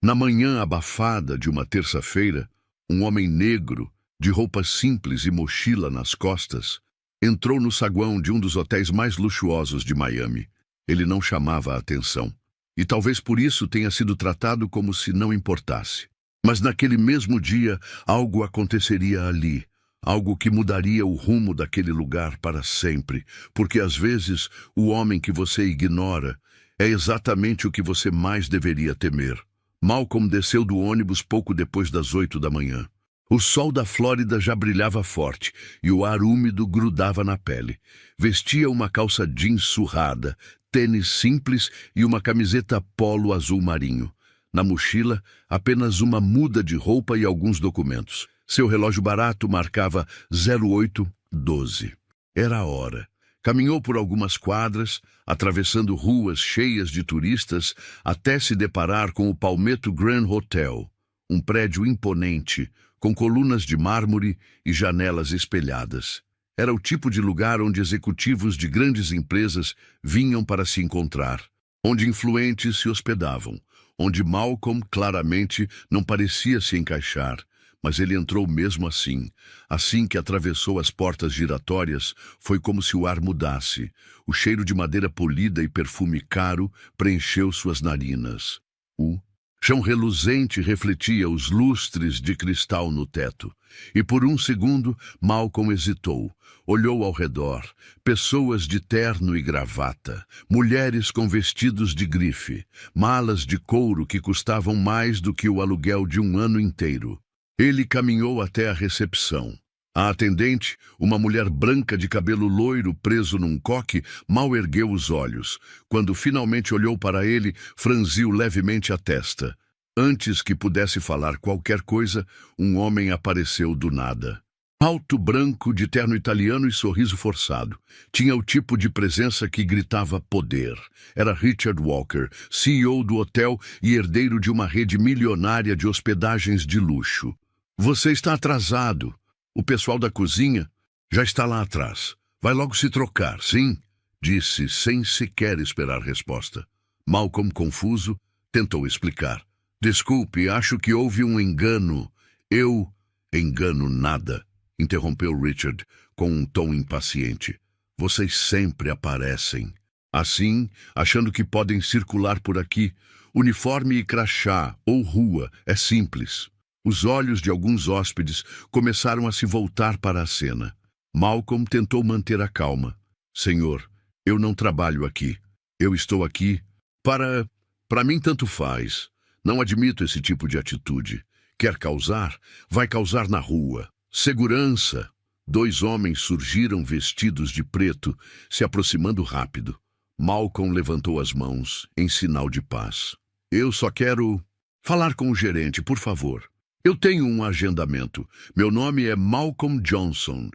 Na manhã abafada de uma terça-feira, um homem negro, de roupas simples e mochila nas costas, entrou no saguão de um dos hotéis mais luxuosos de Miami. Ele não chamava a atenção, e talvez por isso tenha sido tratado como se não importasse. Mas naquele mesmo dia, algo aconteceria ali, algo que mudaria o rumo daquele lugar para sempre, porque às vezes o homem que você ignora é exatamente o que você mais deveria temer. Malcolm desceu do ônibus pouco depois das 8 da manhã. O sol da Flórida já brilhava forte e o ar úmido grudava na pele. Vestia uma calça jeans surrada, tênis simples e uma camiseta polo azul marinho. Na mochila, apenas uma muda de roupa e alguns documentos. Seu relógio barato marcava 08:12. Era a hora. Caminhou por algumas quadras, atravessando ruas cheias de turistas, até se deparar com o Palmetto Grand Hotel, um prédio imponente, com colunas de mármore e janelas espelhadas. Era o tipo de lugar onde executivos de grandes empresas vinham para se encontrar, onde influentes se hospedavam, onde Malcolm claramente não parecia se encaixar. Mas ele entrou mesmo assim. Assim que atravessou as portas giratórias, foi como se o ar mudasse. O cheiro de madeira polida e perfume caro preencheu suas narinas. O chão reluzente refletia os lustres de cristal no teto. E por um segundo, Malcolm hesitou. Olhou ao redor. Pessoas de terno e gravata. Mulheres com vestidos de grife. Malas de couro que custavam mais do que o aluguel de um ano inteiro. Ele caminhou até a recepção. A atendente, uma mulher branca de cabelo loiro preso num coque, mal ergueu os olhos. Quando finalmente olhou para ele, franziu levemente a testa. Antes que pudesse falar qualquer coisa, um homem apareceu do nada. Alto, branco, de terno italiano e sorriso forçado. Tinha o tipo de presença que gritava poder. Era Richard Walker, CEO do hotel e herdeiro de uma rede milionária de hospedagens de luxo. Você está atrasado. O pessoal da cozinha já está lá atrás. Vai logo se trocar, sim? Disse, sem sequer esperar resposta. Malcolm, confuso, tentou explicar. Desculpe, acho que houve um engano. Eu... Engano nada, interrompeu Richard, com um tom impaciente. Vocês sempre aparecem. Assim, achando que podem circular por aqui, uniforme e crachá ou rua, é simples. Os olhos de alguns hóspedes começaram a se voltar para a cena. Malcolm tentou manter a calma. Senhor, eu não trabalho aqui. Eu estou aqui para mim tanto faz. Não admito esse tipo de atitude. Quer causar? Vai causar na rua. Segurança. 2 homens surgiram vestidos de preto, se aproximando rápido. Malcolm levantou as mãos, em sinal de paz. Eu só quero falar com o gerente, por favor. Eu tenho um agendamento. Meu nome é Malcolm Johnson.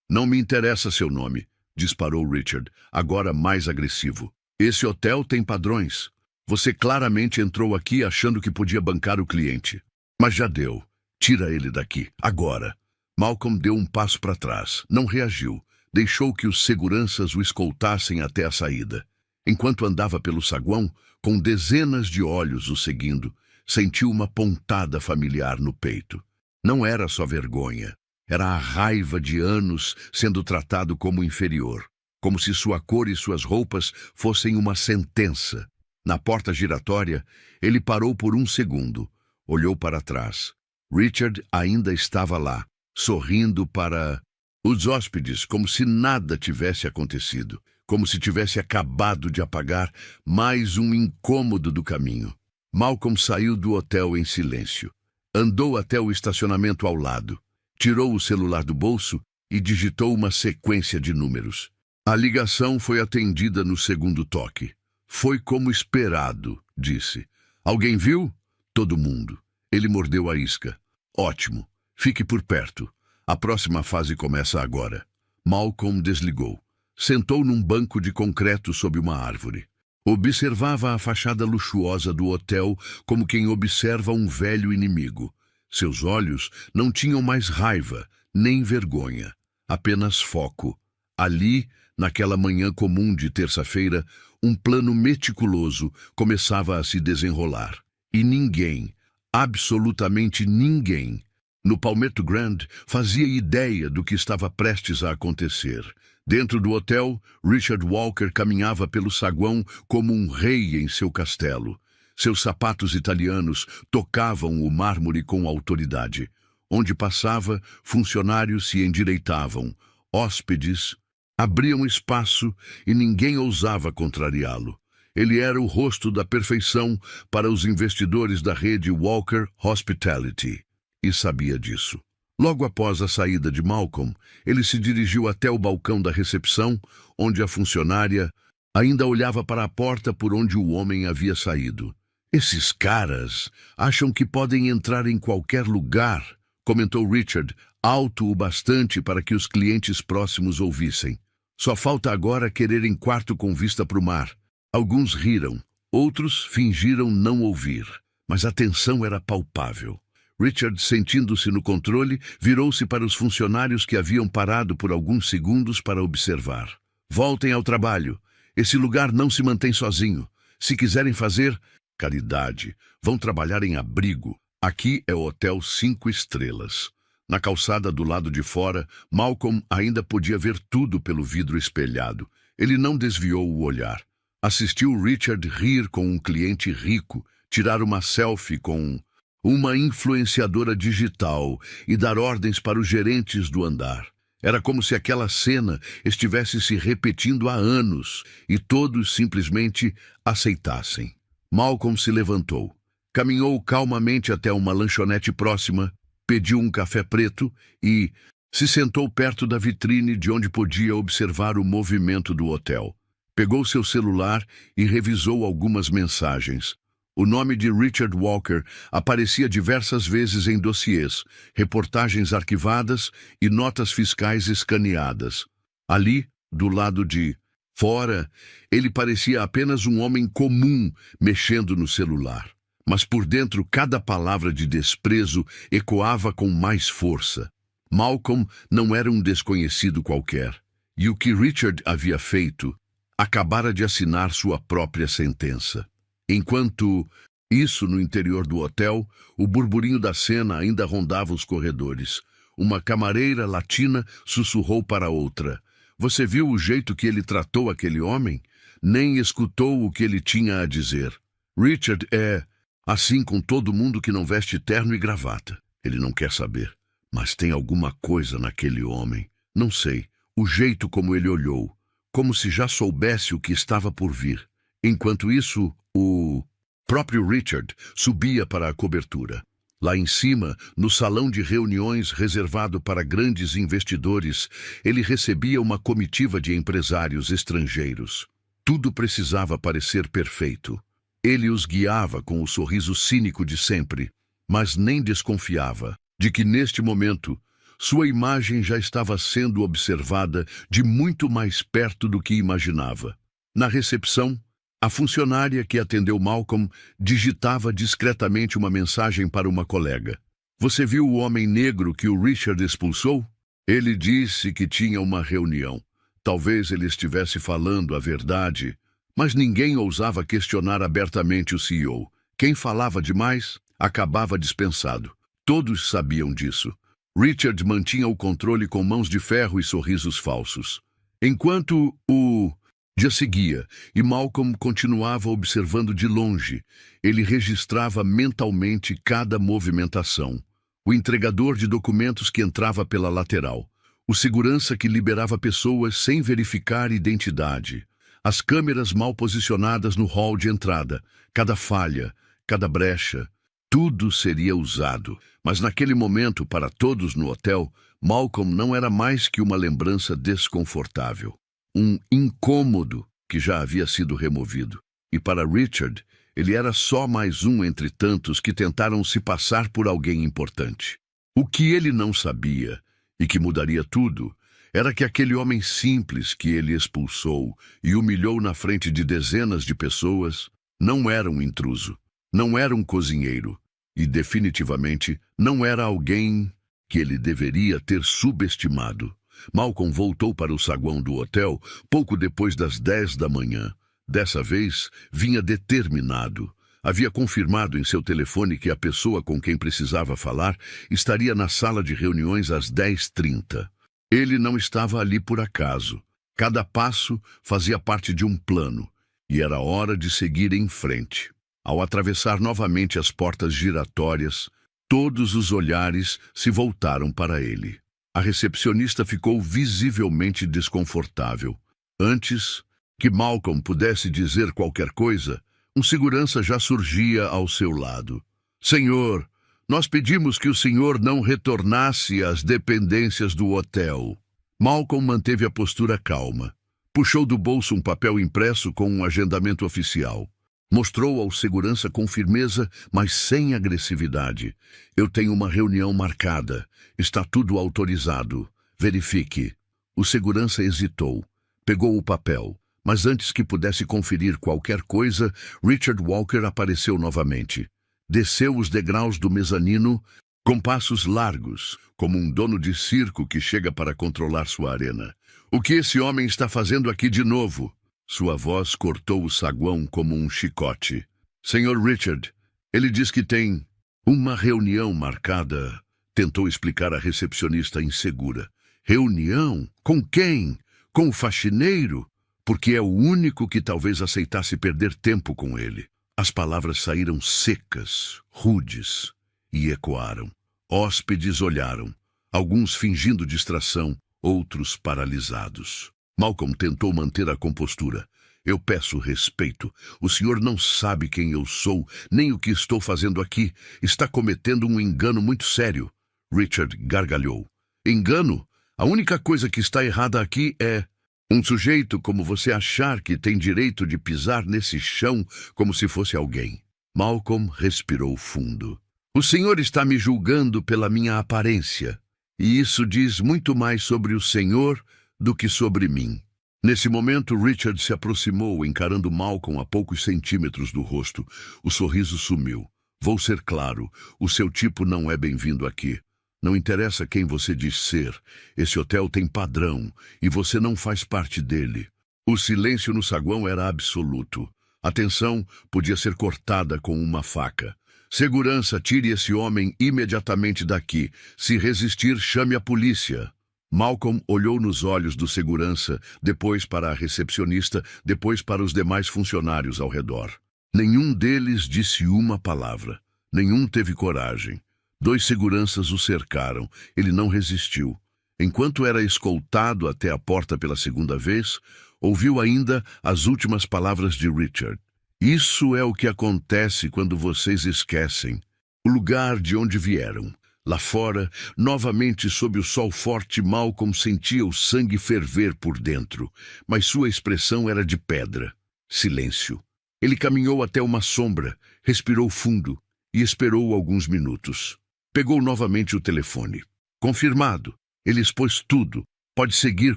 Não me interessa seu nome, disparou Richard, agora mais agressivo. Esse hotel tem padrões. Você claramente entrou aqui achando que podia bancar o cliente. Mas já deu. Tira ele daqui, agora. Malcolm deu um passo para trás. Não reagiu. Deixou que os seguranças o escoltassem até a saída. Enquanto andava pelo saguão, com dezenas de olhos o seguindo, sentiu uma pontada familiar no peito. Não era só vergonha. Era a raiva de anos sendo tratado como inferior. Como se sua cor e suas roupas fossem uma sentença. Na porta giratória, ele parou por um segundo. Olhou para trás. Richard ainda estava lá, sorrindo para os hóspedes, como se nada tivesse acontecido. Como se tivesse acabado de apagar mais um incômodo do caminho. Malcolm saiu do hotel em silêncio. Andou até o estacionamento ao lado. Tirou o celular do bolso e digitou uma sequência de números. A ligação foi atendida no segundo toque. Foi como esperado, disse. Alguém viu? Todo mundo. Ele mordeu a isca. Ótimo. Fique por perto. A próxima fase começa agora. Malcolm desligou. Sentou num banco de concreto sob uma árvore. Observava a fachada luxuosa do hotel como quem observa um velho inimigo. Seus olhos não tinham mais raiva, nem vergonha, apenas foco. Ali, naquela manhã comum de terça-feira, um plano meticuloso começava a se desenrolar. E ninguém, absolutamente ninguém, no Palmetto Grand fazia ideia do que estava prestes a acontecer. Dentro do hotel, Richard Walker caminhava pelo saguão como um rei em seu castelo. Seus sapatos italianos tocavam o mármore com autoridade. Onde passava, funcionários se endireitavam, hóspedes abriam espaço e ninguém ousava contrariá-lo. Ele era o rosto da perfeição para os investidores da rede Walker Hospitality, e sabia disso. Logo após a saída de Malcolm, ele se dirigiu até o balcão da recepção, onde a funcionária ainda olhava para a porta por onde o homem havia saído. "Esses caras acham que podem entrar em qualquer lugar", comentou Richard, alto o bastante para que os clientes próximos ouvissem. "Só falta agora quererem quarto com vista para o mar." Alguns riram, outros fingiram não ouvir, mas a tensão era palpável. Richard, sentindo-se no controle, virou-se para os funcionários que haviam parado por alguns segundos para observar. "Voltem ao trabalho. Esse lugar não se mantém sozinho. Se quiserem fazer caridade, vão trabalhar em abrigo. Aqui é o Hotel 5 Estrelas." Na calçada do lado de fora, Malcolm ainda podia ver tudo pelo vidro espelhado. Ele não desviou o olhar. Assistiu Richard rir com um cliente rico, tirar uma selfie com uma influenciadora digital e dar ordens para os gerentes do andar. Era como se aquela cena estivesse se repetindo há anos e todos simplesmente aceitassem. Malcolm se levantou, caminhou calmamente até uma lanchonete próxima, pediu um café preto e se sentou perto da vitrine de onde podia observar o movimento do hotel. Pegou seu celular e revisou algumas mensagens. O nome de Richard Walker aparecia diversas vezes em dossiês, reportagens arquivadas e notas fiscais escaneadas. Ali, do lado de fora, ele parecia apenas um homem comum mexendo no celular. Mas por dentro cada palavra de desprezo ecoava com mais força. Malcolm não era um desconhecido qualquer. E o que Richard havia feito acabara de assinar sua própria sentença. Enquanto isso, no interior do hotel, o burburinho da cena ainda rondava os corredores. Uma camareira latina sussurrou para outra: "Você viu o jeito que ele tratou aquele homem? Nem escutou o que ele tinha a dizer. Richard é assim com todo mundo que não veste terno e gravata. Ele não quer saber. Mas tem alguma coisa naquele homem. Não sei. O jeito como ele olhou. Como se já soubesse o que estava por vir." Enquanto isso, o próprio Richard subia para a cobertura. Lá em cima, no salão de reuniões reservado para grandes investidores, ele recebia uma comitiva de empresários estrangeiros. Tudo precisava parecer perfeito. Ele os guiava com o sorriso cínico de sempre, mas nem desconfiava de que, neste momento, sua imagem já estava sendo observada de muito mais perto do que imaginava. Na recepção, a funcionária que atendeu Malcolm digitava discretamente uma mensagem para uma colega. "Você viu o homem negro que o Richard expulsou? Ele disse que tinha uma reunião. Talvez ele estivesse falando a verdade, mas ninguém ousava questionar abertamente o CEO. Quem falava demais acabava dispensado. Todos sabiam disso. Richard mantinha o controle com mãos de ferro e sorrisos falsos. Enquanto o dia seguia e Malcolm continuava observando de longe, ele registrava mentalmente cada movimentação. O entregador de documentos que entrava pela lateral, o segurança que liberava pessoas sem verificar identidade, as câmeras mal posicionadas no hall de entrada, cada falha, cada brecha, tudo seria usado. Mas naquele momento, para todos no hotel, Malcolm não era mais que uma lembrança desconfortável. Um incômodo que já havia sido removido. E para Richard, ele era só mais um entre tantos que tentaram se passar por alguém importante. O que ele não sabia, e que mudaria tudo, era que aquele homem simples que ele expulsou e humilhou na frente de dezenas de pessoas não era um intruso, não era um cozinheiro e definitivamente não era alguém que ele deveria ter subestimado. Malcolm voltou para o saguão do hotel pouco depois das 10 da manhã. Dessa vez, vinha determinado. Havia confirmado em seu telefone que a pessoa com quem precisava falar estaria na sala de reuniões às 10h30. Ele não estava ali por acaso. Cada passo fazia parte de um plano, e era hora de seguir em frente. Ao atravessar novamente as portas giratórias, todos os olhares se voltaram para ele. A recepcionista ficou visivelmente desconfortável. Antes que Malcolm pudesse dizer qualquer coisa, um segurança já surgia ao seu lado. Senhor, nós pedimos que o senhor não retornasse às dependências do hotel. Malcolm manteve a postura calma. Puxou do bolso um papel impresso com um agendamento oficial. Mostrou ao segurança com firmeza, mas sem agressividade. Eu tenho uma reunião marcada. Está tudo autorizado. Verifique. O segurança hesitou. Pegou o papel. Mas antes que pudesse conferir qualquer coisa, Richard Walker apareceu novamente. Desceu os degraus do mezanino com passos largos, como um dono de circo que chega para controlar sua arena. O que esse homem está fazendo aqui de novo? Sua voz cortou o saguão como um chicote. Senhor Richard, ele diz que tem uma reunião marcada, tentou explicar a recepcionista insegura. Reunião? Com quem? Com o faxineiro? Porque é o único que talvez aceitasse perder tempo com ele. As palavras saíram secas, rudes, e ecoaram. Hóspedes olharam, alguns fingindo distração, outros paralisados. Malcolm tentou manter a compostura. Eu peço respeito. O senhor não sabe quem eu sou, nem o que estou fazendo aqui. Está cometendo um engano muito sério. Richard gargalhou. Engano? A única coisa que está errada aqui é um sujeito como você achar que tem direito de pisar nesse chão como se fosse alguém. Malcolm respirou fundo. O senhor está me julgando pela minha aparência, e isso diz muito mais sobre o senhor do que sobre mim. Nesse momento, Richard se aproximou, encarando Malcolm a poucos centímetros do rosto. O sorriso sumiu. Vou ser claro, o seu tipo não é bem-vindo aqui. Não interessa quem você diz ser. Esse hotel tem padrão, e você não faz parte dele. O silêncio no saguão era absoluto. A tensão podia ser cortada com uma faca. Segurança, tire esse homem imediatamente daqui. Se resistir, chame a polícia. Malcolm olhou nos olhos do segurança, depois para a recepcionista, depois para os demais funcionários ao redor. Nenhum deles disse uma palavra. Nenhum teve coragem. 2 seguranças o cercaram. Ele não resistiu. Enquanto era escoltado até a porta pela segunda vez, ouviu ainda as últimas palavras de Richard. Isso é o que acontece quando vocês esquecem o lugar de onde vieram. Lá fora, novamente sob o sol forte, Malcolm sentia o sangue ferver por dentro, mas sua expressão era de pedra. Silêncio. Ele caminhou até uma sombra, respirou fundo e esperou alguns minutos. Pegou novamente o telefone. Confirmado. Ele expôs tudo. Pode seguir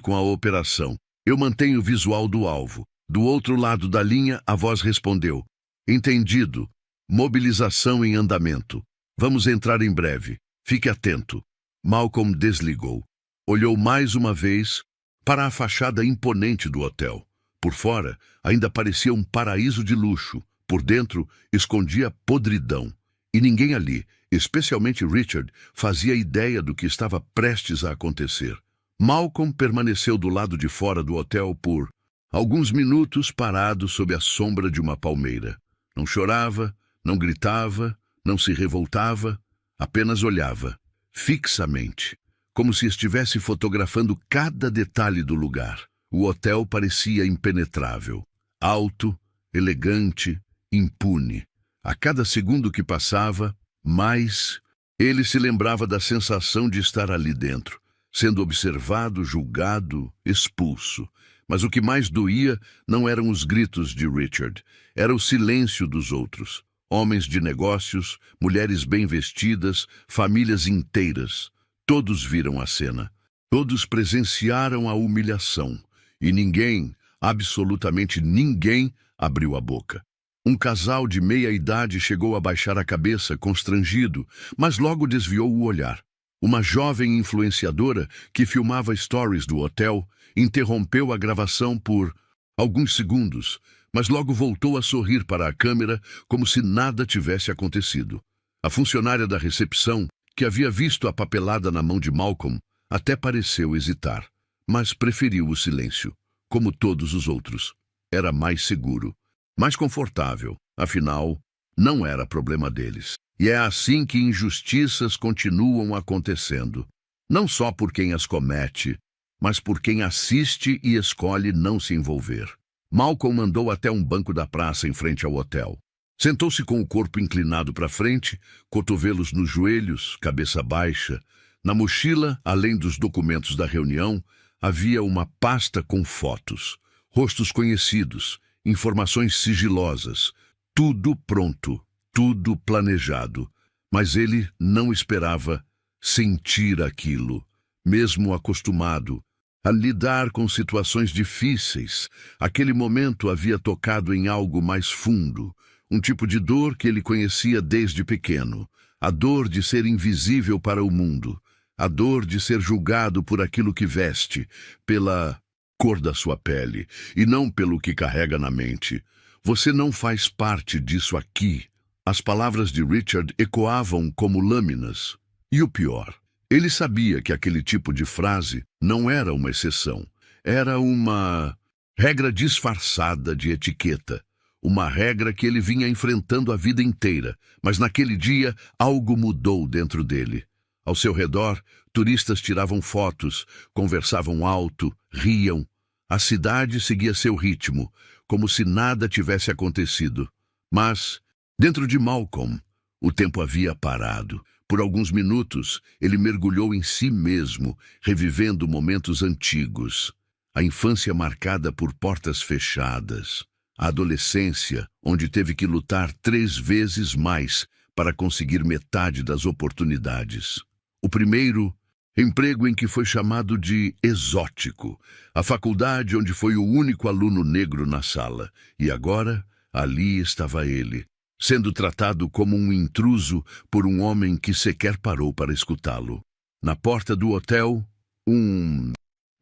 com a operação. Eu mantenho o visual do alvo. Do outro lado da linha, a voz respondeu. Entendido. Mobilização em andamento. Vamos entrar em breve. Fique atento. Malcolm desligou. Olhou mais uma vez para a fachada imponente do hotel. Por fora, ainda parecia um paraíso de luxo. Por dentro, escondia podridão. E ninguém ali, especialmente Richard, fazia ideia do que estava prestes a acontecer. Malcolm permaneceu do lado de fora do hotel por alguns minutos parado sob a sombra de uma palmeira. Não chorava, não gritava, não se revoltava, apenas olhava, fixamente, como se estivesse fotografando cada detalhe do lugar. O hotel parecia impenetrável, alto, elegante, impune. A cada segundo que passava, mais ele se lembrava da sensação de estar ali dentro, sendo observado, julgado, expulso. Mas o que mais doía não eram os gritos de Richard, era o silêncio dos outros. Homens de negócios, mulheres bem vestidas, famílias inteiras. Todos viram a cena. Todos presenciaram a humilhação. E ninguém, absolutamente ninguém, abriu a boca. Um casal de meia-idade chegou a baixar a cabeça, constrangido, mas logo desviou o olhar. Uma jovem influenciadora que filmava stories do hotel interrompeu a gravação por alguns segundos, mas logo voltou a sorrir para a câmera como se nada tivesse acontecido. A funcionária da recepção, que havia visto a papelada na mão de Malcolm, até pareceu hesitar, mas preferiu o silêncio, como todos os outros. Era mais seguro, mais confortável, afinal, não era problema deles. E é assim que injustiças continuam acontecendo, não só por quem as comete, mas por quem assiste e escolhe não se envolver. Malcolm andou até um banco da praça em frente ao hotel. Sentou-se com o corpo inclinado para frente, cotovelos nos joelhos, cabeça baixa. Na mochila, além dos documentos da reunião, havia uma pasta com fotos, rostos conhecidos, informações sigilosas, tudo pronto, tudo planejado. Mas ele não esperava sentir aquilo, mesmo acostumado a lidar com situações difíceis. Aquele momento havia tocado em algo mais fundo, um tipo de dor que ele conhecia desde pequeno, a dor de ser invisível para o mundo, a dor de ser julgado por aquilo que veste, pela cor da sua pele, e não pelo que carrega na mente. Você não faz parte disso aqui. As palavras de Richard ecoavam como lâminas. E o pior, ele sabia que aquele tipo de frase não era uma exceção. Era uma regra disfarçada de etiqueta. Uma regra que ele vinha enfrentando a vida inteira. Mas naquele dia, algo mudou dentro dele. Ao seu redor, turistas tiravam fotos, conversavam alto, riam. A cidade seguia seu ritmo, como se nada tivesse acontecido. Mas, dentro de Malcolm, o tempo havia parado. Por alguns minutos, ele mergulhou em si mesmo, revivendo momentos antigos. A infância marcada por portas fechadas. A adolescência, onde teve que lutar 3 vezes mais para conseguir metade das oportunidades. O primeiro emprego em que foi chamado de exótico. A faculdade onde foi o único aluno negro na sala. E agora, ali estava ele, sendo tratado como um intruso por um homem que sequer parou para escutá-lo. Na porta do hotel, um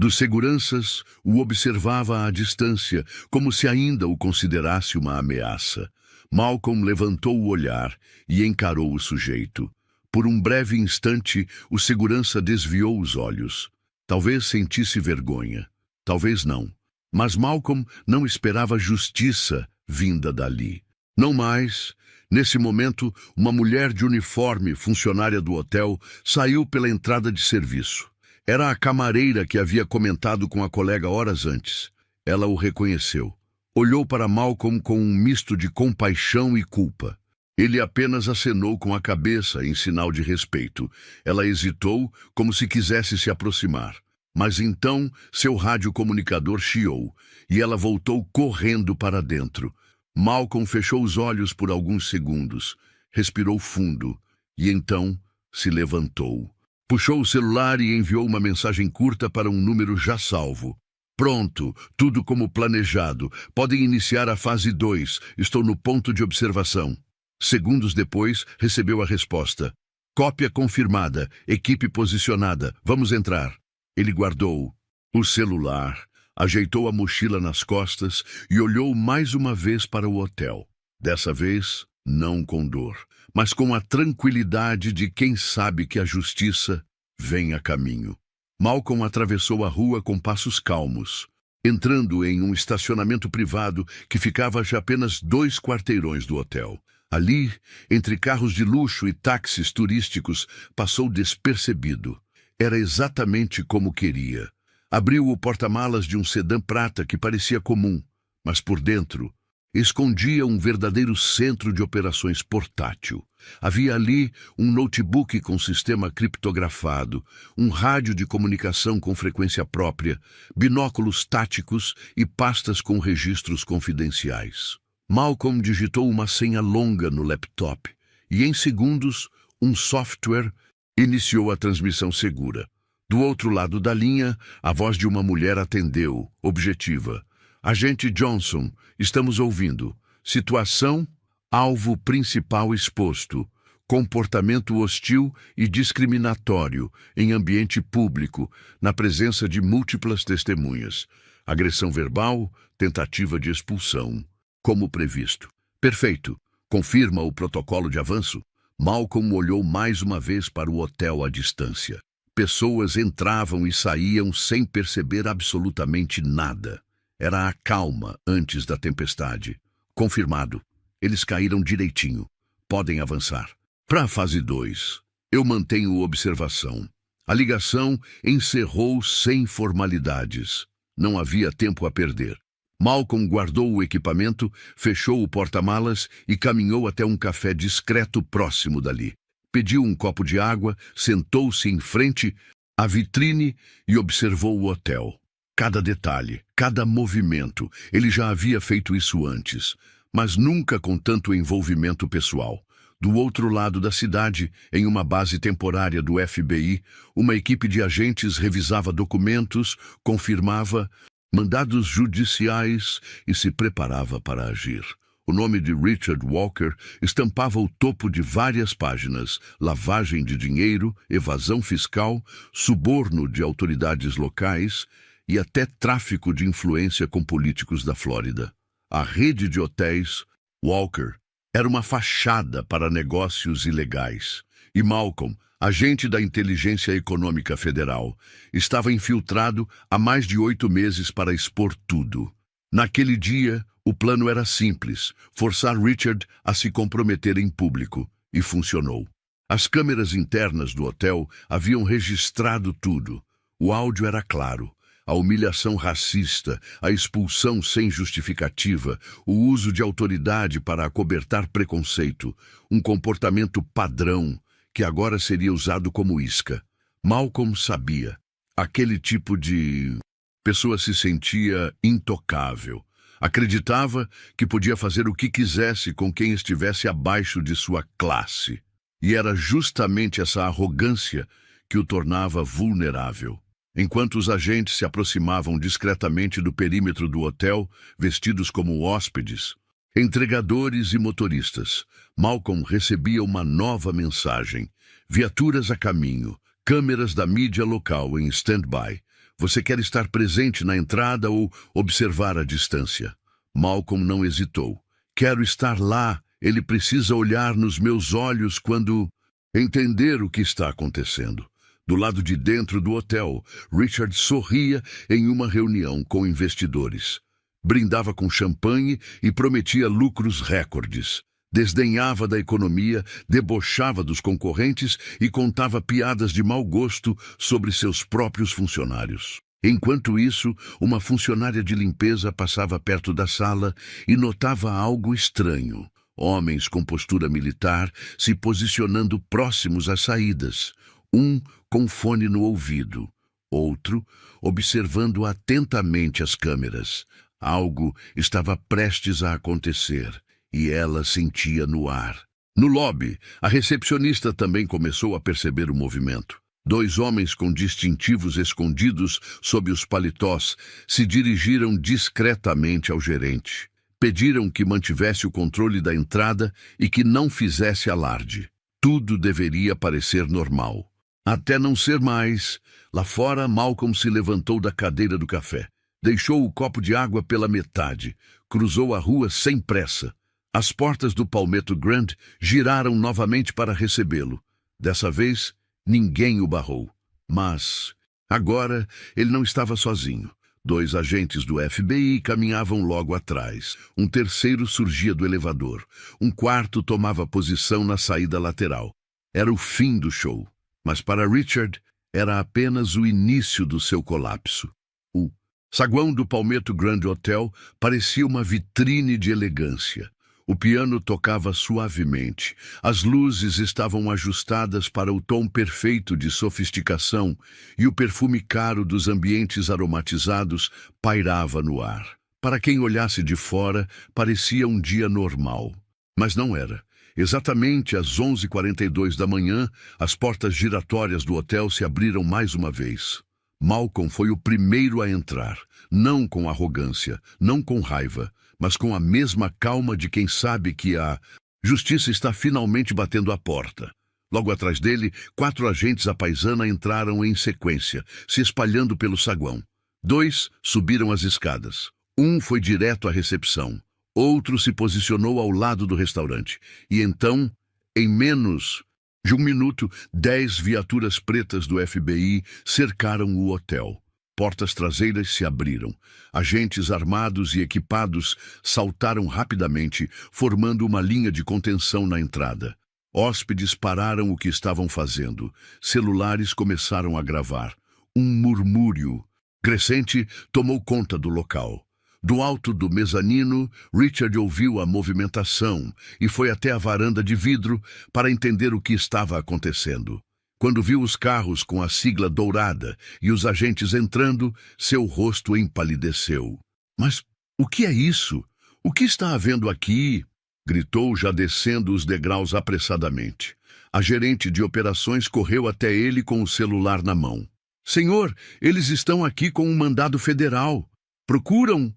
dos seguranças o observava à distância, como se ainda o considerasse uma ameaça. Malcolm levantou o olhar e encarou o sujeito. Por um breve instante, o segurança desviou os olhos. Talvez sentisse vergonha, talvez não. Mas Malcolm não esperava justiça vinda dali. Não mais. Nesse momento, uma mulher de uniforme, funcionária do hotel, saiu pela entrada de serviço. Era a camareira que havia comentado com a colega horas antes. Ela o reconheceu. Olhou para Malcolm com um misto de compaixão e culpa. Ele apenas acenou com a cabeça em sinal de respeito. Ela hesitou, como se quisesse se aproximar. Mas então seu radiocomunicador chiou, e ela voltou correndo para dentro. Malcolm fechou os olhos por alguns segundos, respirou fundo, e então se levantou. Puxou o celular e enviou uma mensagem curta para um número já salvo. Pronto, tudo como planejado. Podem iniciar a fase 2. Estou no ponto de observação. Segundos depois, recebeu a resposta. Cópia confirmada, equipe posicionada, vamos entrar. Ele guardou o celular, ajeitou a mochila nas costas e olhou mais uma vez para o hotel. Dessa vez, não com dor, mas com a tranquilidade de quem sabe que a justiça vem a caminho. Malcolm atravessou a rua com passos calmos, entrando em um estacionamento privado que ficava a apenas 2 quarteirões do hotel. Ali, entre carros de luxo e táxis turísticos, passou despercebido. Era exatamente como queria. Abriu o porta-malas de um sedã prata que parecia comum, mas por dentro escondia um verdadeiro centro de operações portátil. Havia ali um notebook com sistema criptografado, um rádio de comunicação com frequência própria, binóculos táticos e pastas com registros confidenciais. Malcolm digitou uma senha longa no laptop e, em segundos, um software iniciou a transmissão segura. Do outro lado da linha, a voz de uma mulher atendeu, objetiva. Agente Johnson, estamos ouvindo. Situação, alvo principal exposto. Comportamento hostil e discriminatório em ambiente público, na presença de múltiplas testemunhas. Agressão verbal, tentativa de expulsão. como previsto. Perfeito. Confirma o protocolo de avanço? Malcolm olhou mais uma vez para o hotel à distância. Pessoas entravam e saíam sem perceber absolutamente nada. Era a calma antes da tempestade. Confirmado. Eles caíram direitinho. Podem avançar. Para a fase 2, eu mantenho observação. A ligação encerrou sem formalidades. Não havia tempo a perder. Malcolm guardou o equipamento, fechou o porta-malas e caminhou até um café discreto próximo dali. Pediu um copo de água, sentou-se em frente à vitrine e observou o hotel. Cada detalhe, cada movimento, ele já havia feito isso antes, mas nunca com tanto envolvimento pessoal. Do outro lado da cidade, em uma base temporária do FBI, uma equipe de agentes revisava documentos, confirmava mandados judiciais e se preparava para agir. O nome de Richard Walker estampava o topo de várias páginas: lavagem de dinheiro, evasão fiscal, suborno de autoridades locais e até tráfico de influência com políticos da Flórida. A rede de hotéis Walker era uma fachada para negócios ilegais. E Malcolm, agente da Inteligência Econômica Federal, estava infiltrado há mais de 8 meses para expor tudo. Naquele dia, o plano era simples: forçar Richard a se comprometer em público, e funcionou. As câmeras internas do hotel haviam registrado tudo. O áudio era claro. A humilhação racista, a expulsão sem justificativa, o uso de autoridade para acobertar preconceito, um comportamento padrão que agora seria usado como isca. Malcolm sabia. Aquele tipo de pessoa se sentia intocável. Acreditava que podia fazer o que quisesse com quem estivesse abaixo de sua classe. E era justamente essa arrogância que o tornava vulnerável. Enquanto os agentes se aproximavam discretamente do perímetro do hotel, vestidos como hóspedes, entregadores e motoristas, Malcolm recebia uma nova mensagem: viaturas a caminho, câmeras da mídia local em stand-by. Você quer estar presente na entrada ou observar à distância? Malcolm não hesitou. Quero estar lá. Ele precisa olhar nos meus olhos quando entender o que está acontecendo. Do lado de dentro do hotel, Richard sorria em uma reunião com investidores. Brindava com champanhe e prometia lucros recordes. Desdenhava da economia, debochava dos concorrentes e contava piadas de mau gosto sobre seus próprios funcionários. Enquanto isso, uma funcionária de limpeza passava perto da sala e notava algo estranho. Homens com postura militar se posicionando próximos às saídas. Um com fone no ouvido, outro observando atentamente as câmeras. Algo estava prestes a acontecer, e ela sentia no ar. No lobby, a recepcionista também começou a perceber o movimento. 2 homens com distintivos escondidos sob os paletós se dirigiram discretamente ao gerente. Pediram que mantivesse o controle da entrada e que não fizesse alarde. Tudo deveria parecer normal. Até não ser mais. Lá fora, Malcolm se levantou da cadeira do café. Deixou o copo de água pela metade. Cruzou a rua sem pressa. As portas do Palmetto Grand giraram novamente para recebê-lo. Dessa vez, ninguém o barrou. Mas, agora, ele não estava sozinho. 2 agentes do FBI caminhavam logo atrás. Um terceiro surgia do elevador. Um quarto tomava posição na saída lateral. Era o fim do show. Mas para Richard, era apenas o início do seu colapso. O saguão do Palmetto Grand Hotel parecia uma vitrine de elegância. O piano tocava suavemente. As luzes estavam ajustadas para o tom perfeito de sofisticação e o perfume caro dos ambientes aromatizados pairava no ar. Para quem olhasse de fora, parecia um dia normal. Mas não era. Exatamente às 11h42 da manhã, as portas giratórias do hotel se abriram mais uma vez. Malcolm foi o primeiro a entrar, não com arrogância, não com raiva, mas com a mesma calma de quem sabe que a justiça está finalmente batendo à porta. Logo atrás dele, 4 agentes à paisana entraram em sequência, se espalhando pelo saguão. 2 subiram as escadas. Um foi direto à recepção. Outro se posicionou ao lado do restaurante. E então, em menos de um minuto, 10 viaturas pretas do FBI cercaram o hotel. Portas traseiras se abriram. Agentes armados e equipados saltaram rapidamente, formando uma linha de contenção na entrada. Hóspedes pararam o que estavam fazendo. Celulares começaram a gravar. Um murmúrio crescente tomou conta do local. Do alto do mezanino, Richard ouviu a movimentação e foi até a varanda de vidro para entender o que estava acontecendo. Quando viu os carros com a sigla dourada e os agentes entrando, seu rosto empalideceu. "Mas o que é isso? O que está havendo aqui?" gritou, já descendo os degraus apressadamente. A gerente de operações correu até ele com o celular na mão. "Senhor, eles estão aqui com um mandado federal. Procuram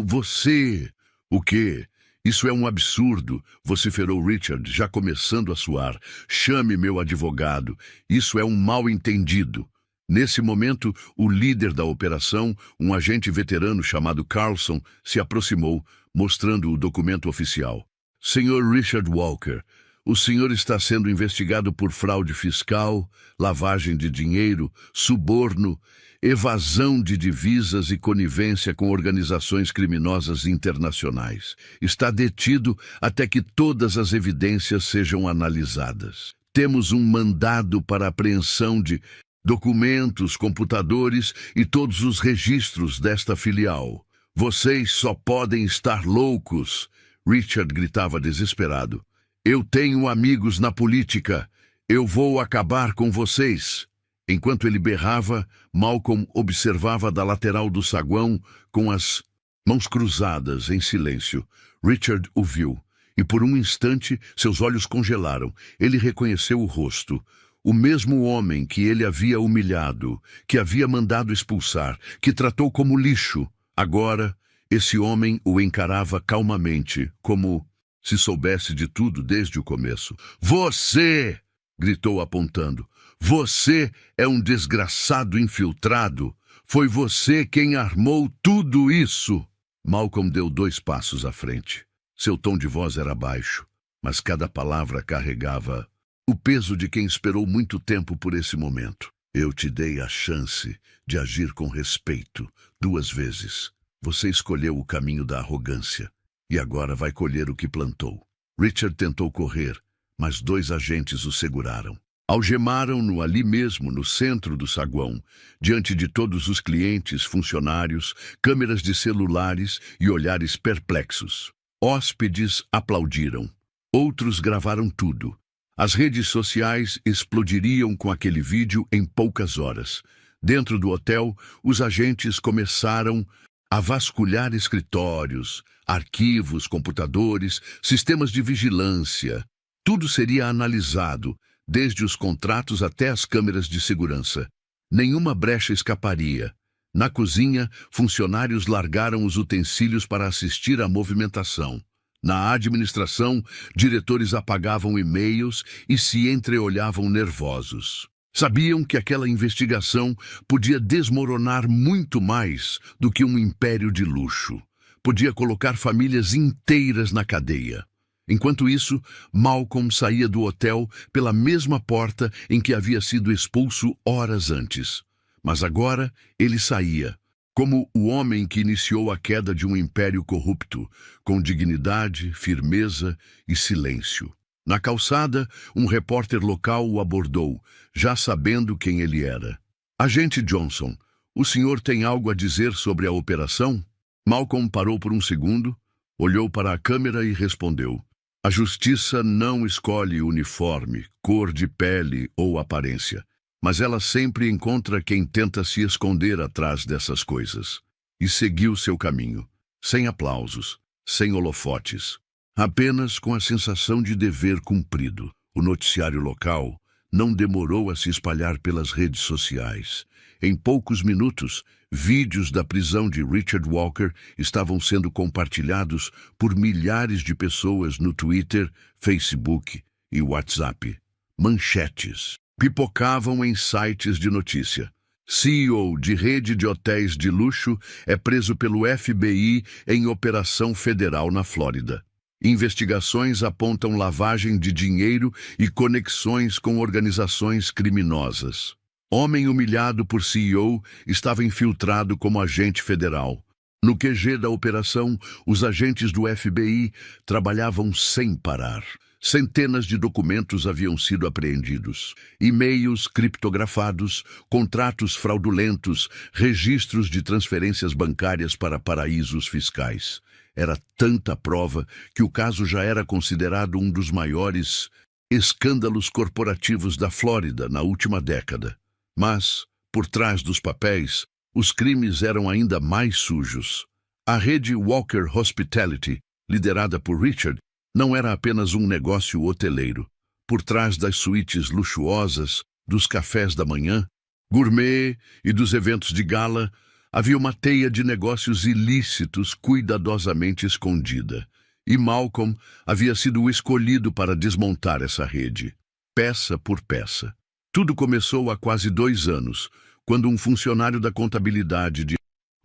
você." "O quê? Isso é um absurdo", vociferou Richard, já começando a suar. "Chame meu advogado. Isso é um mal-entendido." Nesse momento, o líder da operação, um agente veterano chamado Carlson, se aproximou, mostrando o documento oficial. "Senhor Richard Walker, o senhor está sendo investigado por fraude fiscal, lavagem de dinheiro, suborno, evasão de divisas e conivência com organizações criminosas internacionais. Está detido até que todas as evidências sejam analisadas. Temos um mandado para apreensão de documentos, computadores e todos os registros desta filial. Vocês só podem estar loucos." Richard gritava desesperado. "Eu tenho amigos na política. Eu vou acabar com vocês." Enquanto ele berrava, Malcolm observava da lateral do saguão com as mãos cruzadas em silêncio. Richard o viu, e por um instante seus olhos congelaram. Ele reconheceu o rosto. O mesmo homem que ele havia humilhado, que havia mandado expulsar, que tratou como lixo. Agora, esse homem o encarava calmamente, como se soubesse de tudo desde o começo. "Você!" gritou apontando. "Você é um desgraçado infiltrado. Foi você quem armou tudo isso." Malcolm deu 2 passos à frente. Seu tom de voz era baixo, mas cada palavra carregava o peso de quem esperou muito tempo por esse momento. "Eu te dei a chance de agir com respeito 2 vezes. Você escolheu o caminho da arrogância e agora vai colher o que plantou." Richard tentou correr, mas 2 agentes o seguraram. Algemaram-no ali mesmo, no centro do saguão, diante de todos os clientes, funcionários, câmeras de celulares e olhares perplexos. Hóspedes aplaudiram. Outros gravaram tudo. As redes sociais explodiriam com aquele vídeo em poucas horas. Dentro do hotel, os agentes começaram a vasculhar escritórios, arquivos, computadores, sistemas de vigilância. Tudo seria analisado, desde os contratos até as câmeras de segurança. Nenhuma brecha escaparia. Na cozinha, funcionários largaram os utensílios para assistir à movimentação. Na administração, diretores apagavam e-mails e se entreolhavam nervosos. Sabiam que aquela investigação podia desmoronar muito mais do que um império de luxo. Podia colocar famílias inteiras na cadeia. Enquanto isso, Malcolm saía do hotel pela mesma porta em que havia sido expulso horas antes. Mas agora ele saía, como o homem que iniciou a queda de um império corrupto, com dignidade, firmeza e silêncio. Na calçada, um repórter local o abordou, já sabendo quem ele era. "Agente Johnson, o senhor tem algo a dizer sobre a operação?" Malcolm parou por um segundo, olhou para a câmera e respondeu: "A justiça não escolhe uniforme, cor de pele ou aparência, mas ela sempre encontra quem tenta se esconder atrás dessas coisas." E seguiu seu caminho, sem aplausos, sem holofotes, apenas com a sensação de dever cumprido. O noticiário local não demorou a se espalhar pelas redes sociais. Em poucos minutos, vídeos da prisão de Richard Walker estavam sendo compartilhados por milhares de pessoas no Twitter, Facebook e WhatsApp. Manchetes pipocavam em sites de notícia. CEO de rede de hotéis de luxo, é preso pelo FBI em operação federal na Flórida. Investigações apontam lavagem de dinheiro e conexões com organizações criminosas. Homem humilhado por CEO estava infiltrado como agente federal. No QG da operação, os agentes do FBI trabalhavam sem parar. Centenas de documentos haviam sido apreendidos. E-mails criptografados, contratos fraudulentos, registros de transferências bancárias para paraísos fiscais. Era tanta prova que o caso já era considerado um dos maiores escândalos corporativos da Flórida na última década. Mas, por trás dos papéis, os crimes eram ainda mais sujos. A rede Walker Hospitality, liderada por Richard, não era apenas um negócio hoteleiro. Por trás das suítes luxuosas, dos cafés da manhã, gourmet e dos eventos de gala, havia uma teia de negócios ilícitos cuidadosamente escondida. E Malcolm havia sido o escolhido para desmontar essa rede, peça por peça. Tudo começou há quase 2 anos, quando um funcionário da contabilidade de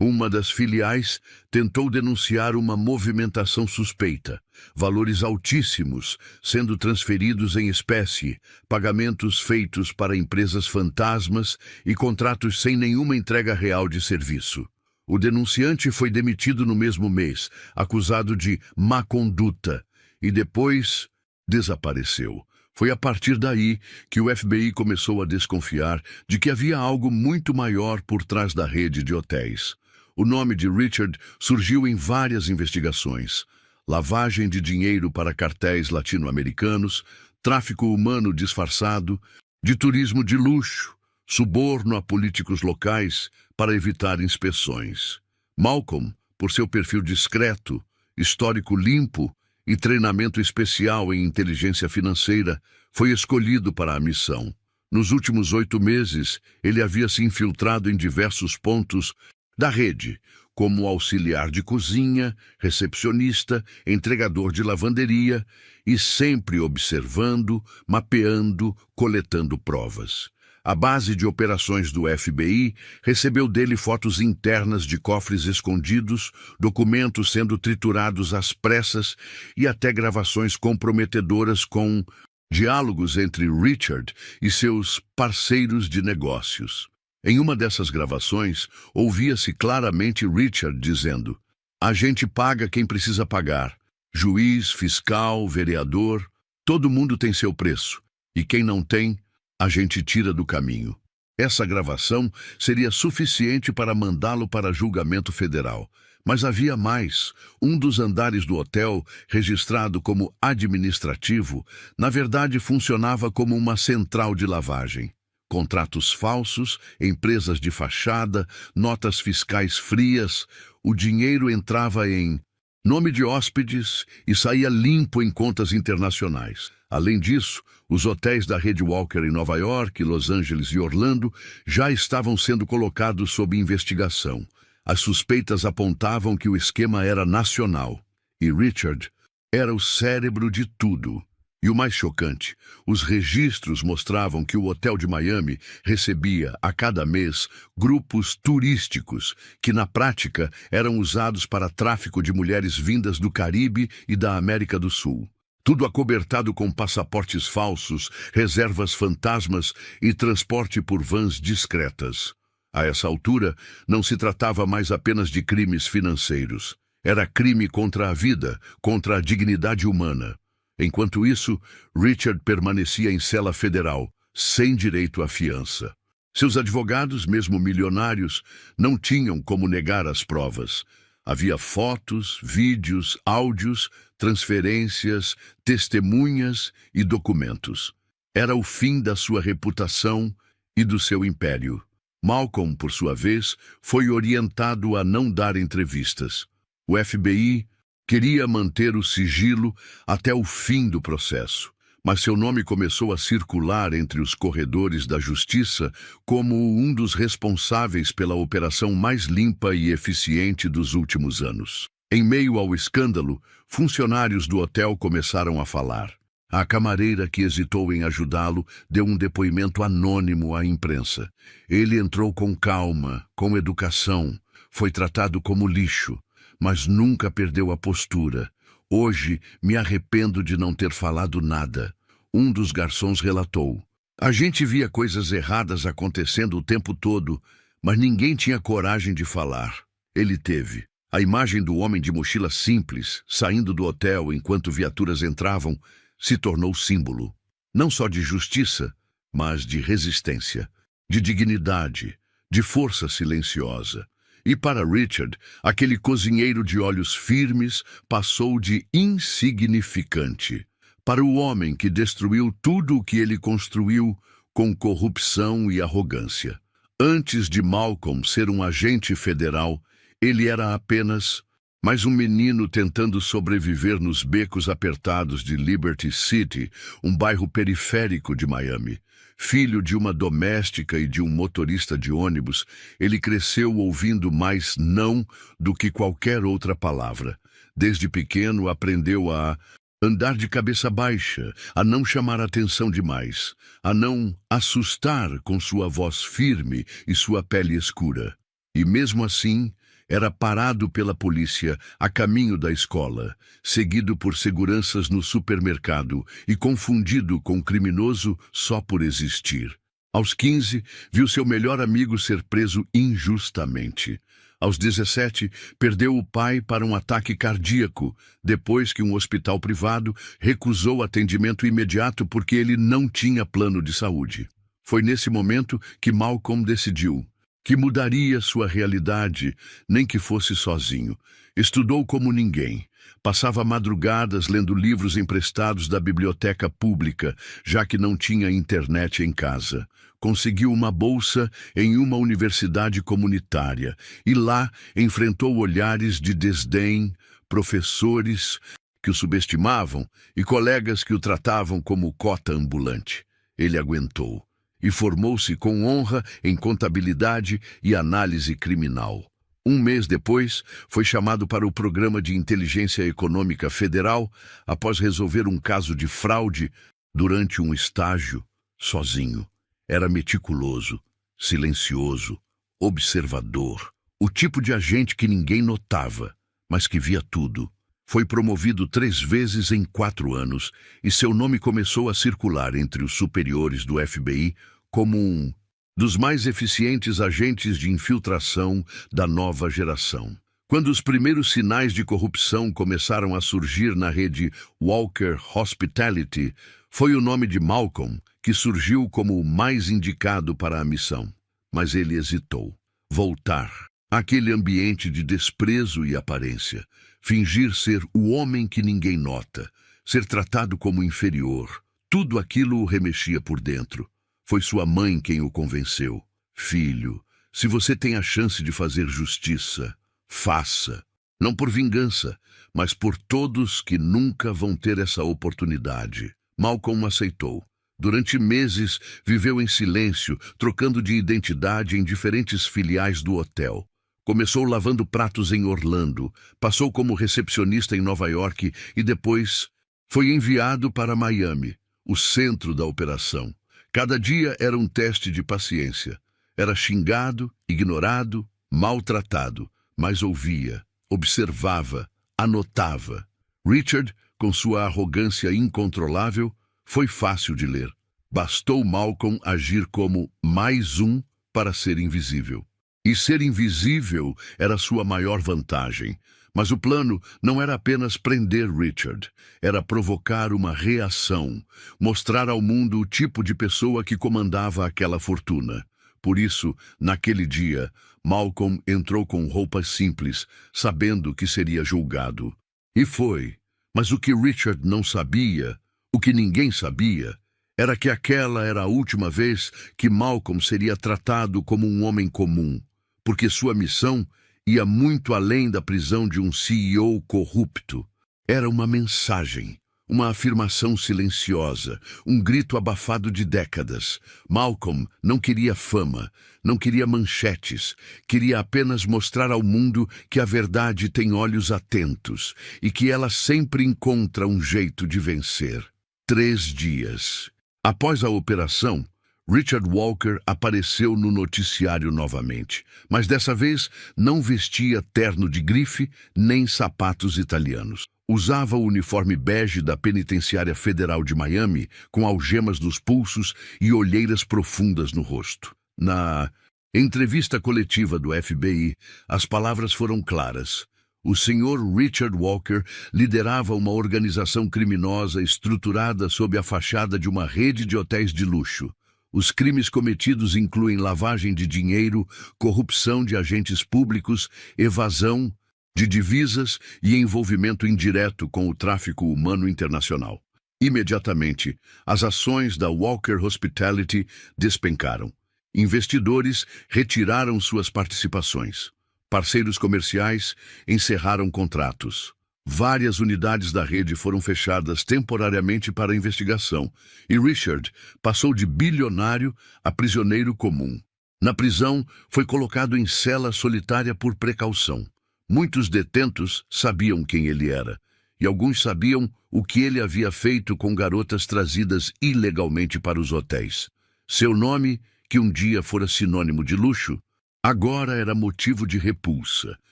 uma das filiais tentou denunciar uma movimentação suspeita, valores altíssimos sendo transferidos em espécie, pagamentos feitos para empresas fantasmas e contratos sem nenhuma entrega real de serviço. O denunciante foi demitido no mesmo mês, acusado de má conduta, e depois desapareceu. Foi a partir daí que o FBI começou a desconfiar de que havia algo muito maior por trás da rede de hotéis. O nome de Richard surgiu em várias investigações: lavagem de dinheiro para cartéis latino-americanos, tráfico humano disfarçado, de turismo de luxo, suborno a políticos locais para evitar inspeções. Malcolm, por seu perfil discreto, histórico limpo e treinamento especial em inteligência financeira, foi escolhido para a missão. Nos últimos 8 meses, ele havia se infiltrado em diversos pontos da rede, como auxiliar de cozinha, recepcionista, entregador de lavanderia, e sempre observando, mapeando, coletando provas. A base de operações do FBI recebeu dele fotos internas de cofres escondidos, documentos sendo triturados às pressas e até gravações comprometedoras com diálogos entre Richard e seus parceiros de negócios. Em uma dessas gravações, ouvia-se claramente Richard dizendo: "A gente paga quem precisa pagar. Juiz, fiscal, vereador, todo mundo tem seu preço. E quem não tem, a gente tira do caminho." Essa gravação seria suficiente para mandá-lo para julgamento federal. Mas havia mais. Um dos andares do hotel, registrado como administrativo, na verdade funcionava como uma central de lavagem. Contratos falsos, empresas de fachada, notas fiscais frias, o dinheiro entrava em nome de hóspedes e saía limpo em contas internacionais. Além disso, os hotéis da rede Walker em Nova York, Los Angeles e Orlando já estavam sendo colocados sob investigação. As suspeitas apontavam que o esquema era nacional, e Richard era o cérebro de tudo. E o mais chocante, os registros mostravam que o hotel de Miami recebia, a cada mês, grupos turísticos que, na prática, eram usados para tráfico de mulheres vindas do Caribe e da América do Sul. Tudo acobertado com passaportes falsos, reservas fantasmas e transporte por vans discretas. A essa altura, não se tratava mais apenas de crimes financeiros. Era crime contra a vida, contra a dignidade humana. Enquanto isso, Richard permanecia em cela federal, sem direito à fiança. Seus advogados, mesmo milionários, não tinham como negar as provas. Havia fotos, vídeos, áudios, transferências, testemunhas e documentos. Era o fim da sua reputação e do seu império. Malcolm, por sua vez, foi orientado a não dar entrevistas. O FBI queria manter o sigilo até o fim do processo, mas seu nome começou a circular entre os corredores da justiça como um dos responsáveis pela operação mais limpa e eficiente dos últimos anos. Em meio ao escândalo, funcionários do hotel começaram a falar. A camareira que hesitou em ajudá-lo deu um depoimento anônimo à imprensa. Ele entrou com calma, com educação, foi tratado como lixo, mas nunca perdeu a postura. Hoje me arrependo de não ter falado nada. Um dos garçons relatou. A gente via coisas erradas acontecendo o tempo todo, mas ninguém tinha coragem de falar. Ele teve. A imagem do homem de mochila simples, saindo do hotel enquanto viaturas entravam, se tornou símbolo, não só de justiça, mas de resistência, de dignidade, de força silenciosa. E para Richard, aquele cozinheiro de olhos firmes passou de insignificante para o homem que destruiu tudo o que ele construiu com corrupção e arrogância. Antes de Malcolm ser um agente federal, ele era apenas mais um menino tentando sobreviver nos becos apertados de Liberty City, um bairro periférico de Miami. Filho de uma doméstica e de um motorista de ônibus, ele cresceu ouvindo mais não do que qualquer outra palavra. Desde pequeno aprendeu a andar de cabeça baixa, a não chamar atenção demais, a não assustar com sua voz firme e sua pele escura. E mesmo assim, era parado pela polícia a caminho da escola, seguido por seguranças no supermercado e confundido com criminoso só por existir. Aos 15, viu seu melhor amigo ser preso injustamente. Aos 17, perdeu o pai para um ataque cardíaco, depois que um hospital privado recusou atendimento imediato porque ele não tinha plano de saúde. Foi nesse momento que Malcolm decidiu que mudaria sua realidade, nem que fosse sozinho. Estudou como ninguém. Passava madrugadas lendo livros emprestados da biblioteca pública, já que não tinha internet em casa. Conseguiu uma bolsa em uma universidade comunitária e lá enfrentou olhares de desdém, professores que o subestimavam e colegas que o tratavam como cota ambulante. Ele aguentou e formou-se com honra em contabilidade e análise criminal. Um mês depois, foi chamado para o Programa de Inteligência Econômica Federal após resolver um caso de fraude durante um estágio sozinho. Era meticuloso, silencioso, observador, o tipo de agente que ninguém notava, mas que via tudo. Foi promovido 3 vezes em 4 anos e seu nome começou a circular entre os superiores do FBI como um dos mais eficientes agentes de infiltração da nova geração. Quando os primeiros sinais de corrupção começaram a surgir na rede Walker Hospitality, foi o nome de Malcolm que surgiu como o mais indicado para a missão. Mas ele hesitou. Voltar àquele ambiente de desprezo e aparência, fingir ser o homem que ninguém nota, ser tratado como inferior, tudo aquilo o remexia por dentro. Foi sua mãe quem o convenceu. Filho, se você tem a chance de fazer justiça, faça. Não por vingança, mas por todos que nunca vão ter essa oportunidade. Malcolm aceitou. Durante meses, viveu em silêncio, trocando de identidade em diferentes filiais do hotel. Começou lavando pratos em Orlando, passou como recepcionista em Nova York e depois foi enviado para Miami, o centro da operação. Cada dia era um teste de paciência. Era xingado, ignorado, maltratado, mas ouvia, observava, anotava. Richard, com sua arrogância incontrolável, foi fácil de ler. Bastou Malcolm agir como mais um para ser invisível. E ser invisível era sua maior vantagem. Mas o plano não era apenas prender Richard, era provocar uma reação, mostrar ao mundo o tipo de pessoa que comandava aquela fortuna. Por isso, naquele dia, Malcolm entrou com roupas simples, sabendo que seria julgado. E foi. Mas o que Richard não sabia, o que ninguém sabia, era que aquela era a última vez que Malcolm seria tratado como um homem comum, porque sua missão ia muito além da prisão de um CEO corrupto. Era uma mensagem, uma afirmação silenciosa, um grito abafado de décadas. Malcolm não queria fama, não queria manchetes, queria apenas mostrar ao mundo que a verdade tem olhos atentos e que ela sempre encontra um jeito de vencer. 3 dias. Após a operação, Richard Walker apareceu no noticiário novamente, mas dessa vez não vestia terno de grife nem sapatos italianos. Usava o uniforme bege da Penitenciária Federal de Miami, com algemas nos pulsos e olheiras profundas no rosto. Na entrevista coletiva do FBI, as palavras foram claras. O Sr. Richard Walker liderava uma organização criminosa estruturada sob a fachada de uma rede de hotéis de luxo. Os crimes cometidos incluem lavagem de dinheiro, corrupção de agentes públicos, evasão de divisas e envolvimento indireto com o tráfico humano internacional. Imediatamente, as ações da Walker Hospitality despencaram. Investidores retiraram suas participações. Parceiros comerciais encerraram contratos. Várias unidades da rede foram fechadas temporariamente para investigação, e Richard passou de bilionário a prisioneiro comum. Na prisão, foi colocado em cela solitária por precaução. Muitos detentos sabiam quem ele era, e alguns sabiam o que ele havia feito com garotas trazidas ilegalmente para os hotéis. Seu nome, que um dia fora sinônimo de luxo, agora era motivo de repulsa.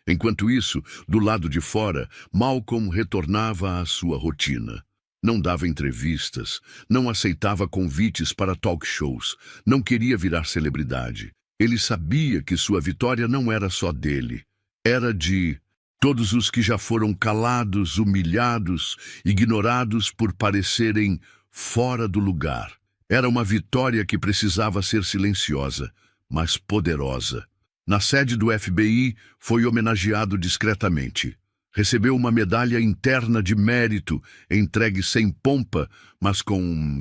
Enquanto isso, do lado de fora, Malcolm retornava à sua rotina. Não dava entrevistas, não aceitava convites para talk shows, não queria virar celebridade. Ele sabia que sua vitória não era só dele. Era de todos os que já foram calados, humilhados, ignorados por parecerem fora do lugar. Era uma vitória que precisava ser silenciosa, mas poderosa. Na sede do FBI, foi homenageado discretamente. Recebeu uma medalha interna de mérito, entregue sem pompa, mas com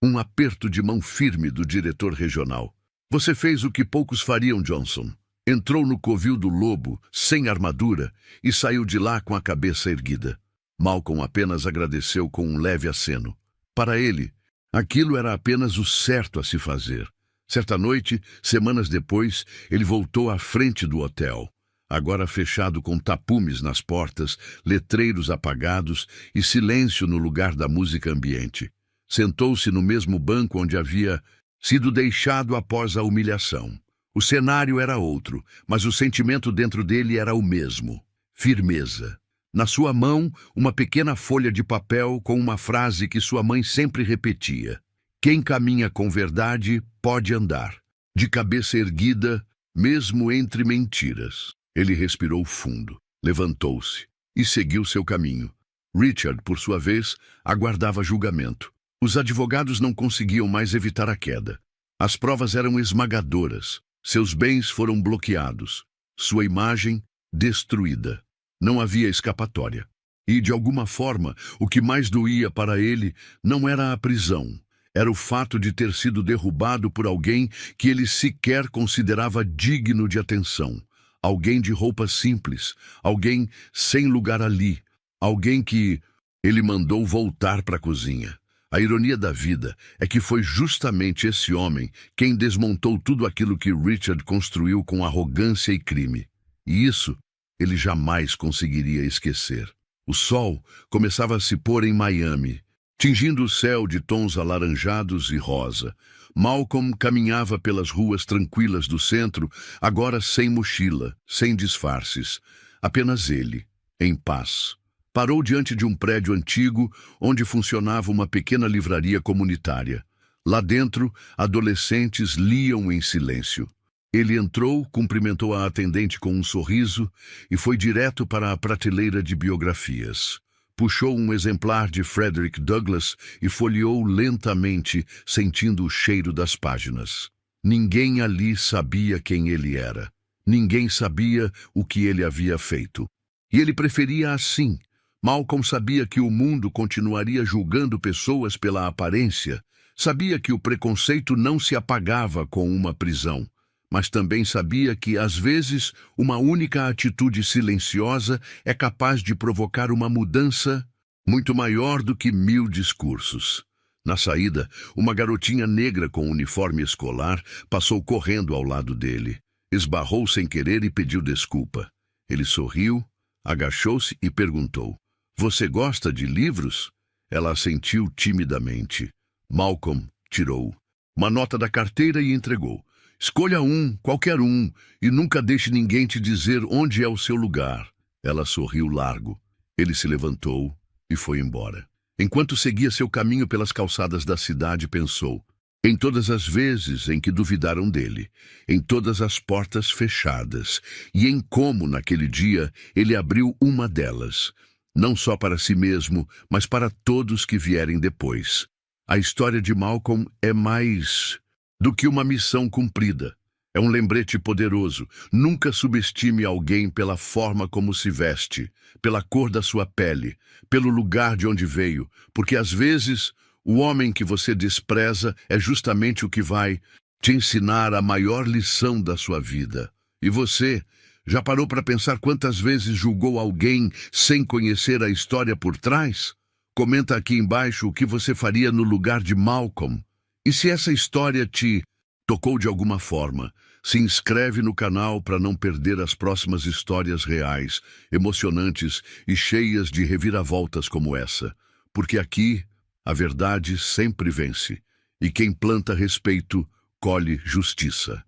um aperto de mão firme do diretor regional. Você fez o que poucos fariam, Johnson. Entrou no covil do lobo, sem armadura, e saiu de lá com a cabeça erguida. Malcolm apenas agradeceu com um leve aceno. Para ele, aquilo era apenas o certo a se fazer. Certa noite, semanas depois, ele voltou à frente do hotel, agora fechado com tapumes nas portas, letreiros apagados e silêncio no lugar da música ambiente. Sentou-se no mesmo banco onde havia sido deixado após a humilhação. O cenário era outro, mas o sentimento dentro dele era o mesmo: firmeza. Na sua mão, uma pequena folha de papel com uma frase que sua mãe sempre repetia: quem caminha com verdade pode andar, de cabeça erguida, mesmo entre mentiras. Ele respirou fundo, levantou-se e seguiu seu caminho. Richard, por sua vez, aguardava julgamento. Os advogados não conseguiam mais evitar a queda. As provas eram esmagadoras. Seus bens foram bloqueados. Sua imagem destruída. Não havia escapatória. E, de alguma forma, o que mais doía para ele não era a prisão. Era o fato de ter sido derrubado por alguém que ele sequer considerava digno de atenção. Alguém de roupa simples, alguém sem lugar ali, alguém que ele mandou voltar para a cozinha. A ironia da vida é que foi justamente esse homem quem desmontou tudo aquilo que Richard construiu com arrogância e crime. E isso ele jamais conseguiria esquecer. O sol começava a se pôr em Miami, tingindo o céu de tons alaranjados e rosa. Malcolm caminhava pelas ruas tranquilas do centro, agora sem mochila, sem disfarces. Apenas ele, em paz. Parou diante de um prédio antigo, onde funcionava uma pequena livraria comunitária. Lá dentro, adolescentes liam em silêncio. Ele entrou, cumprimentou a atendente com um sorriso e foi direto para a prateleira de biografias. Puxou um exemplar de Frederick Douglass e folheou lentamente, sentindo o cheiro das páginas. Ninguém ali sabia quem ele era. Ninguém sabia o que ele havia feito. E ele preferia assim. Malcolm sabia que o mundo continuaria julgando pessoas pela aparência. Sabia que o preconceito não se apagava com uma prisão. Mas também sabia que, às vezes, uma única atitude silenciosa é capaz de provocar uma mudança muito maior do que 1000 discursos. Na saída, uma garotinha negra com uniforme escolar passou correndo ao lado dele. Esbarrou sem querer e pediu desculpa. Ele sorriu, agachou-se e perguntou: "Você gosta de livros?" Ela assentiu timidamente. Malcolm tirou uma nota da carteira e entregou. Escolha um, qualquer um, e nunca deixe ninguém te dizer onde é o seu lugar. Ela sorriu largo. Ele se levantou e foi embora. Enquanto seguia seu caminho pelas calçadas da cidade, pensou em todas as vezes em que duvidaram dele, em todas as portas fechadas, e em como, naquele dia, ele abriu uma delas, não só para si mesmo, mas para todos que vierem depois. A história de Malcolm é mais do que uma missão cumprida. É um lembrete poderoso. Nunca subestime alguém pela forma como se veste, pela cor da sua pele, pelo lugar de onde veio, porque às vezes o homem que você despreza é justamente o que vai te ensinar a maior lição da sua vida. E você já parou para pensar quantas vezes julgou alguém sem conhecer a história por trás? Comenta aqui embaixo o que você faria no lugar de Malcolm. E se essa história te tocou de alguma forma, se inscreve no canal para não perder as próximas histórias reais, emocionantes e cheias de reviravoltas como essa. Porque aqui a verdade sempre vence, e quem planta respeito, colhe justiça.